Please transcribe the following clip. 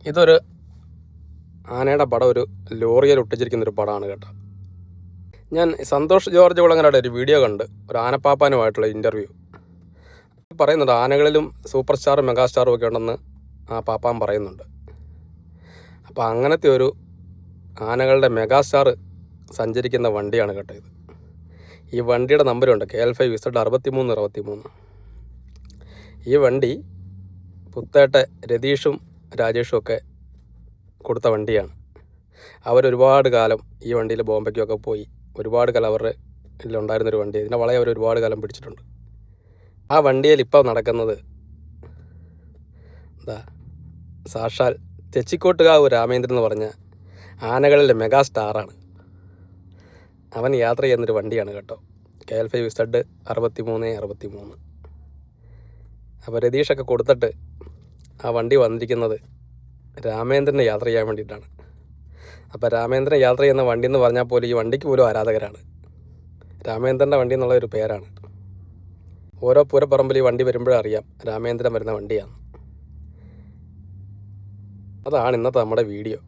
ഇതൊരു ആനയുടെ പടം ഒരു ലോറിയിൽ ഒട്ടിച്ചിരിക്കുന്നൊരു പടമാണ് കേട്ടോ. ഞാൻ സന്തോഷ് ജോർജ് കുളങ്ങരയുടെ ഒരു വീഡിയോ കണ്ട്, ഒരു ആനപ്പാപ്പാനുമായിട്ടുള്ള ഇൻ്റർവ്യൂ. പറയുന്നുണ്ട് ആനകളിലും സൂപ്പർ സ്റ്റാറും മെഗാ സ്റ്റാറും ഒക്കെ ഉണ്ടെന്ന് ആ പാപ്പാൻ പറയുന്നുണ്ട്. അപ്പോൾ അങ്ങനത്തെ ഒരു ആനകളുടെ മെഗാ സ്റ്റാർ സഞ്ചരിക്കുന്ന വണ്ടിയാണ് കേട്ടോ ഇത്. ഈ വണ്ടിയുടെ നമ്പറുണ്ട് KL5Z 6363. ഈ വണ്ടി പുത്തേട്ടെ രതീഷും രാജേഷും ഒക്കെ കൊടുത്ത വണ്ടിയാണ്. അവരൊരുപാട് കാലം ഈ വണ്ടിയിൽ ബോംബെക്കൊക്കെ പോയി ഒരുപാട് കാലം അവരുടെ ഇതിലുണ്ടായിരുന്നൊരു വണ്ടി. ഇതിനെ വളയെ അവർ ഒരുപാട് കാലം പിടിച്ചിട്ടുണ്ട്. ആ വണ്ടിയിൽ ഇപ്പോൾ നടക്കുന്നത് സാക്ഷാൽ തെച്ചിക്കോട്ടുകാവ് രാമേന്ദ്രൻ എന്ന് പറഞ്ഞ ആനകളിലെ മെഗാ സ്റ്റാറാണ്. അവൻ യാത്ര ചെയ്യുന്നൊരു വണ്ടിയാണ് കേട്ടോ, KL5Z 6363. അപ്പോൾ രതീഷൊക്കെ കൊടുത്തിട്ട് ആ വണ്ടി വന്നിരിക്കുന്നത് രാമേന്ദ്രനെ യാത്ര ചെയ്യാൻ വേണ്ടിയിട്ടാണ്. അപ്പോൾ രാമേന്ദ്രൻ യാത്ര ചെയ്യുന്ന വണ്ടി എന്ന് പറഞ്ഞാൽ പോലും ഈ വണ്ടിക്ക് പോലും ആരാധകരാണ്. രാമേന്ദ്രൻ്റെ വണ്ടി എന്നുള്ള ഒരു പേരാണ്. ഓരോ പൂരപ്പറമ്പിൽ ഈ വണ്ടി വരുമ്പോഴേ അറിയാം രാമേന്ദ്രൻ വരുന്ന വണ്ടിയാണ്. അതാണ് ഇന്നത്തെ നമ്മുടെ വീഡിയോ.